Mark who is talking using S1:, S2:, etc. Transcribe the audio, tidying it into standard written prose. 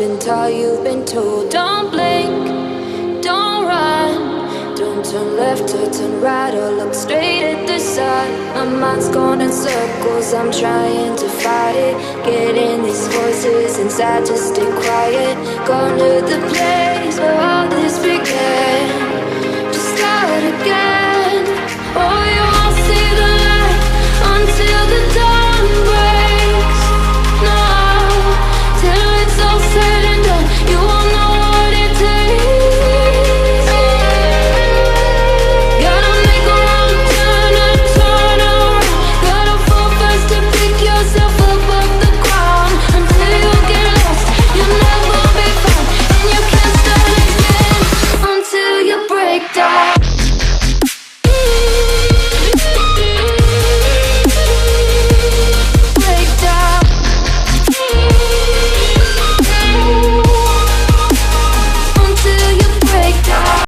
S1: been taught, you've been told. Don't blink, don't run, don't turn left or turn right or look straight at the sun. My mind's going in circles, I'm trying to fight it. Getting these voices inside to stay quiet. Going to the place where all this began, to start again. Oh, you won't see the light until the dawn breaks. No, till it's all said and done, you won't know what it takes. Gotta make a wrong turn and turn around. Gotta fall fast to pick yourself up off the ground. Until you get lost, you'll never be found, and you can't start again until you break down.